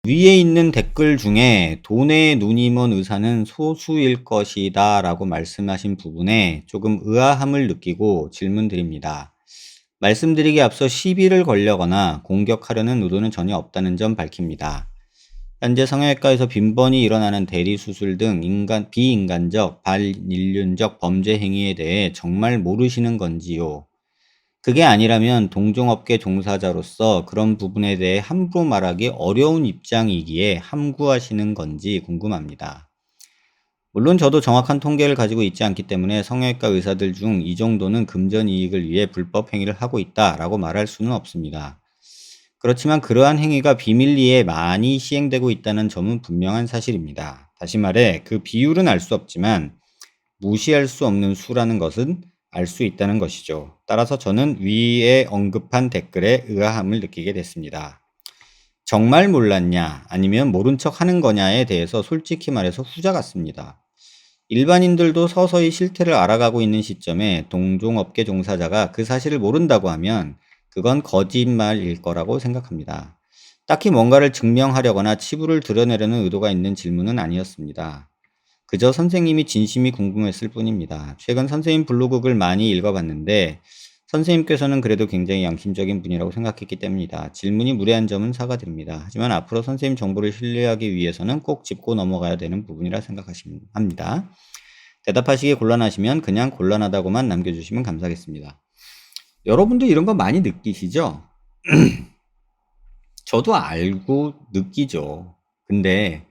위에 있는 댓글 중에 "돈에 눈이 먼 의사는 소수일 것이다 라고 말씀하신 부분에 조금 의아함을 느끼고 질문드립니다. 말씀드리기에 앞서 시비를 걸려거나 공격하려는 의도는 전혀 없다는 점 밝힙니다. 현재 성형외과에서 빈번히 일어나는 대리수술 등 비인간적, 반인륜적 범죄 행위에 대해 정말 모르시는 건지요? 그게 아니라면 동종업계 종사자로서 그런 부분에 대해 함부로 말하기 어려운 입장이기에 함구하시는 건지 궁금합니다. 물론 저도 정확한 통계를 가지고 있지 않기 때문에 성형외과 의사들 중 이 정도는 금전 이익을 위해 불법 행위를 하고 있다라고 말할 수는 없습니다. 그렇지만 그러한 행위가 비밀리에 많이 시행되고 있다는 점은 분명한 사실입니다. 다시 말해 그 비율은 알 수 없지만 무시할 수 없는 수라는 것은 알 수 있다는 것이죠. 따라서 저는 위에 언급한 댓글에 의아함을 느끼게 됐습니다. 정말 몰랐냐 아니면 모른 척 하는 거냐에 대해서 솔직히 말해서 후자 같습니다. 일반인들도 서서히 실태를 알아가고 있는 시점에 동종업계 종사자가 그 사실을 모른다고 하면 그건 거짓말일 거라고 생각합니다. 딱히 뭔가를 증명하려거나 치부를 드러내려는 의도가 있는 질문은 아니었습니다. 그저 선생님이 진심이 궁금했을 뿐입니다. 최근 선생님 블로그를 많이 읽어봤는데 선생님께서는 그래도 굉장히 양심적인 분이라고 생각했기 때문이다. 질문이 무례한 점은 사과드립니다. 하지만 앞으로 선생님 정보를 신뢰하기 위해서는 꼭 짚고 넘어가야 되는 부분이라 생각합니다. 대답하시기 곤란하시면 그냥 곤란하다고만 남겨주시면 감사하겠습니다. 여러분도 이런 거 많이 느끼시죠? 저도 알고 느끼죠. 근데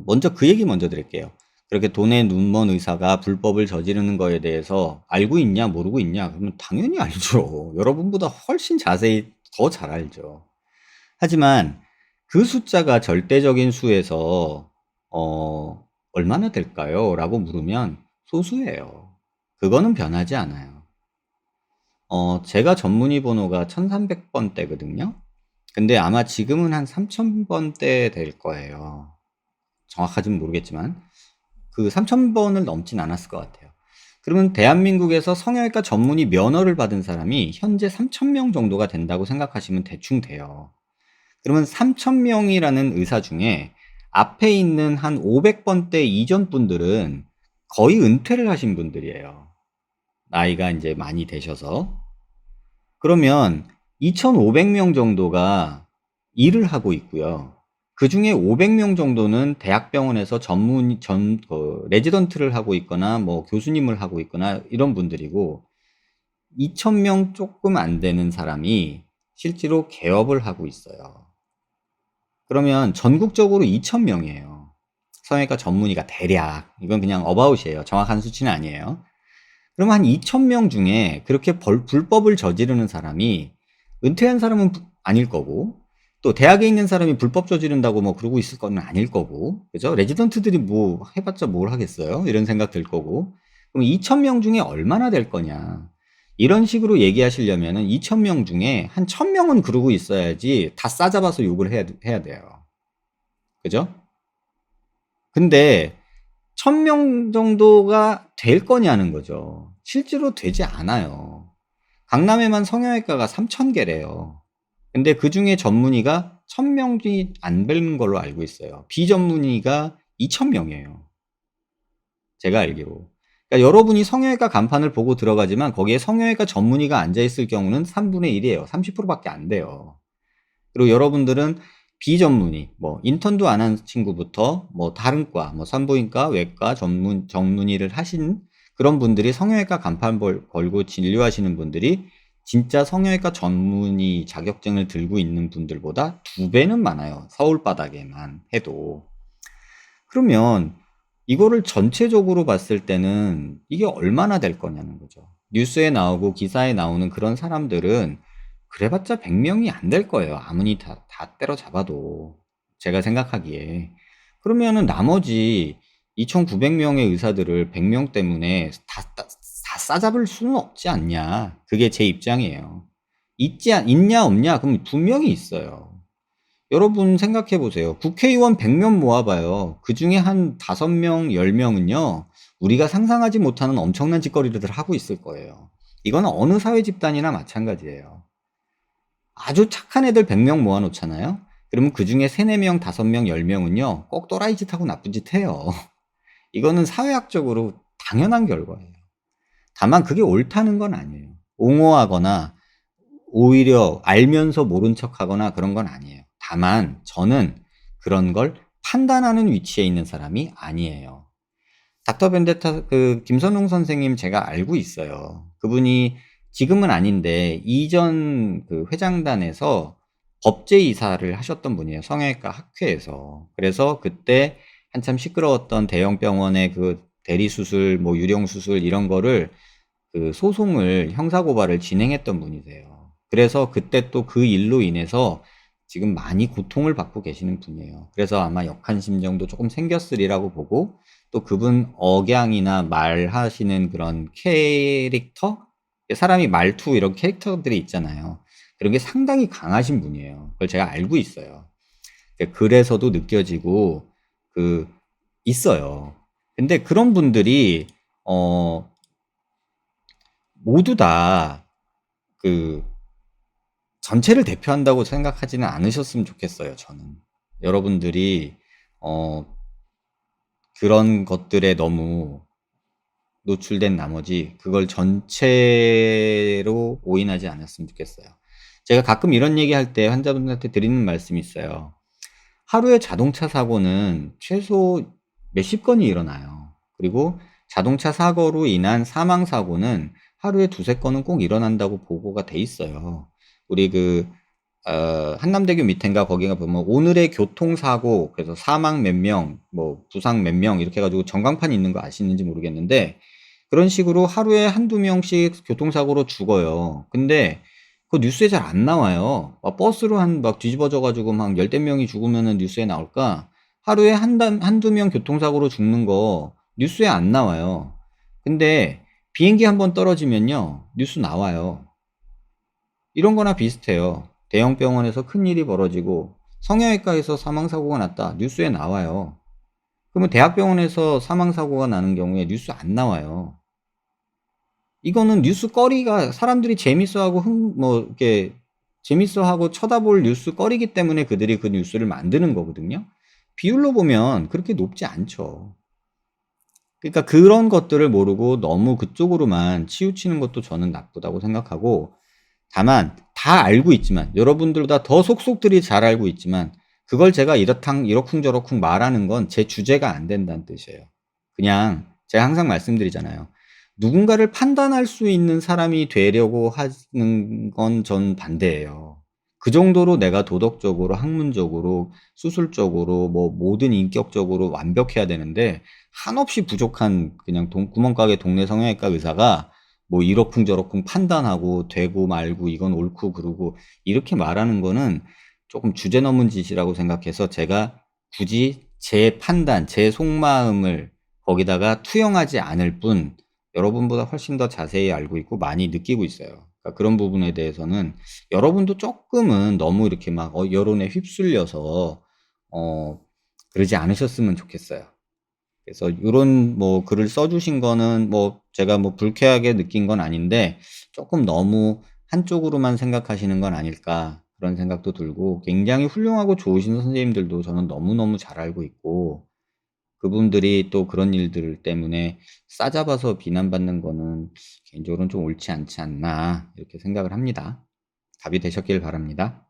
먼저 그 얘기 먼저 드릴게요. 그렇게 돈에 눈먼 의사가 불법을 저지르는 거에 대해서 알고 있냐 모르고 있냐 그러면 당연히 알죠. 여러분보다 훨씬 자세히 더 잘 알죠. 하지만 그 숫자가 절대적인 수에서 얼마나 될까요? 라고 물으면 소수예요. 그거는 변하지 않아요. 제가 전문의 번호가 1300번대거든요. 근데 아마 지금은 한 3000번대 될 거예요. 정확하지는 모르겠지만 그 3000번을 넘진 않았을 것 같아요. 그러면 대한민국에서 성형외과 전문의 면허를 받은 사람이 현재 3000명 정도가 된다고 생각하시면 대충 돼요. 그러면 3000명이라는 의사 중에 앞에 있는 한 500번대 이전 분들은 거의 은퇴를 하신 분들이에요. 나이가 이제 많이 되셔서. 그러면 2500명 정도가 일을 하고 있고요. 그 중에 500명 정도는 대학병원에서 레지던트를 하고 있거나 뭐 교수님을 하고 있거나 이런 분들이고 2000명 조금 안 되는 사람이 실제로 개업을 하고 있어요. 그러면 전국적으로 2000명이에요. 성형외과 전문의가 대략. 이건 그냥 어바웃이에요. 정확한 수치는 아니에요. 그럼 한 2000명 중에 그렇게 불법을 저지르는 사람이 은퇴한 사람은 아닐 거고 또 대학에 있는 사람이 불법 저지른다고 뭐 그러고 있을 건 아닐 거고 그죠? 레지던트들이 뭐 해봤자 뭘 하겠어요? 이런 생각 들 거고 그럼 2000명 중에 얼마나 될 거냐 이런 식으로 얘기하시려면은 2000명 중에 한 1000명은 그러고 있어야지 다 싸잡아서 욕을 해야 돼요. 그죠? 근데 1000명 정도가 될 거냐는 거죠. 실제로 되지 않아요. 강남에만 성형외과가 3000개래요. 근데 그 중에 전문의가 1000명이 안 되는 걸로 알고 있어요. 비전문의가 2000명이에요. 제가 알기로. 그러니까 여러분이 성형외과 간판을 보고 들어가지만 거기에 성형외과 전문의가 앉아있을 경우는 3분의 1이에요. 30%밖에 안 돼요. 그리고 여러분들은 비전문의, 뭐 인턴도 안 한 친구부터 뭐 다른 과, 뭐 산부인과, 외과 전문의를 하신 그런 분들이 성형외과 간판 걸고 진료하시는 분들이 진짜 성형외과 전문의 자격증을 들고 있는 분들보다 2배는 많아요. 서울 바닥에만 해도. 그러면 이거를 전체적으로 봤을 때는 이게 얼마나 될 거냐는 거죠. 뉴스에 나오고 기사에 나오는 그런 사람들은 그래봤자 100명이 안 될 거예요. 아무리 다 때려잡아도. 제가 생각하기에. 그러면은 나머지 2900명의 의사들을 100명 때문에 다 싸잡을 수는 없지 않냐. 그게 제 입장이에요. 있냐 없냐? 그럼 분명히 있어요. 여러분 생각해 보세요. 국회의원 100명 모아봐요. 그 중에 한 5명, 10명은요, 우리가 상상하지 못하는 엄청난 짓거리를 하고 있을 거예요. 이거는 어느 사회 집단이나 마찬가지예요. 아주 착한 애들 100명 모아놓잖아요. 그러면 그중에 3-4명, 5명, 10명은요, 꼭 또라이 짓하고 나쁜 짓 해요. 이거는 사회학적으로 당연한 결과예요. 다만 그게 옳다는 건 아니에요. 옹호하거나 오히려 알면서 모른 척하거나 그런 건 아니에요. 다만 저는 그런 걸 판단하는 위치에 있는 사람이 아니에요. 닥터 벤데타 김선웅 선생님 제가 알고 있어요. 그분이 지금은 아닌데 이전 회장단에서 법제이사를 하셨던 분이에요. 성형외과 학회에서. 그래서 그때 한참 시끄러웠던 대형 병원의 대리수술, 뭐 유령수술 이런 거를 소송을 형사고발을 진행했던 분이세요. 그래서 그때 또 그 일로 인해서 지금 많이 고통을 받고 계시는 분이에요. 그래서 아마 역한 심정도 조금 생겼으리라고 보고, 또 그분 억양이나 말하시는 그런 캐릭터? 사람이 말투 이런 캐릭터들이 있잖아요. 그런 게 상당히 강하신 분이에요. 그걸 제가 알고 있어요. 그래서도 느껴지고 있어요. 근데 그런 분들이 모두 다 전체를 대표한다고 생각하지는 않으셨으면 좋겠어요, 저는. 여러분들이 그런 것들에 너무 노출된 나머지 그걸 전체로 오인하지 않았으면 좋겠어요. 제가 가끔 이런 얘기할 때 환자분들한테 드리는 말씀이 있어요. 하루에 자동차 사고는 최소 몇십 건이 일어나요. 그리고 자동차 사고로 인한 사망 사고는 하루에 두세 건은 꼭 일어난다고 보고가 돼 있어요. 우리 한남대교 밑인가 거기가 보면 오늘의 교통사고, 그래서 사망 몇 명, 뭐 부상 몇 명 이렇게 해가지고 전광판이 있는 거 아시는지 모르겠는데, 그런 식으로 하루에 한두 명씩 교통사고로 죽어요. 근데 그 뉴스에 잘 안 나와요. 버스로 막 뒤집어져가지고 막 열댓 명이 죽으면은 뉴스에 나올까? 하루에 한두 명 교통사고로 죽는 거 뉴스에 안 나와요. 근데 비행기 한번 떨어지면요, 뉴스 나와요. 이런 거나 비슷해요. 대형 병원에서 큰일이 벌어지고 성형외과에서 사망사고가 났다. 뉴스에 나와요. 그러면 대학병원에서 사망사고가 나는 경우에 뉴스 안 나와요. 이거는 뉴스거리가 사람들이 재밌어하고 이렇게 재밌어하고 쳐다볼 뉴스거리기 때문에 그들이 그 뉴스를 만드는 거거든요. 비율로 보면 그렇게 높지 않죠. 그러니까 그런 것들을 모르고 너무 그쪽으로만 치우치는 것도 저는 나쁘다고 생각하고, 다만 다 알고 있지만, 여러분들보다 더 속속들이 잘 알고 있지만, 그걸 제가 이러쿵저러쿵 말하는 건 제 주제가 안 된다는 뜻이에요. 그냥 제가 항상 말씀드리잖아요. 누군가를 판단할 수 있는 사람이 되려고 하는 건 전 반대예요. 그 정도로 내가 도덕적으로, 학문적으로, 수술적으로, 뭐 모든 인격적으로 완벽해야 되는데, 한없이 부족한 그냥 구멍가게 동네 성형외과 의사가 뭐 이러쿵저러쿵 판단하고 되고 말고 이건 옳고 그르고 이렇게 말하는 거는 조금 주제 넘은 짓이라고 생각해서, 제가 굳이 제 판단, 제 속마음을 거기다가 투영하지 않을 뿐, 여러분보다 훨씬 더 자세히 알고 있고 많이 느끼고 있어요. 그러니까 그런 부분에 대해서는 여러분도 조금은 너무 이렇게 막 여론에 휩쓸려서 그러지 않으셨으면 좋겠어요. 그래서 요런 글을 써주신 거는 제가 불쾌하게 느낀 건 아닌데, 조금 너무 한쪽으로만 생각하시는 건 아닐까 그런 생각도 들고, 굉장히 훌륭하고 좋으신 선생님들도 저는 너무너무 잘 알고 있고, 그분들이 또 그런 일들 때문에 싸잡아서 비난받는 거는 개인적으로는 좀 옳지 않지 않나 이렇게 생각을 합니다. 답이 되셨길 바랍니다.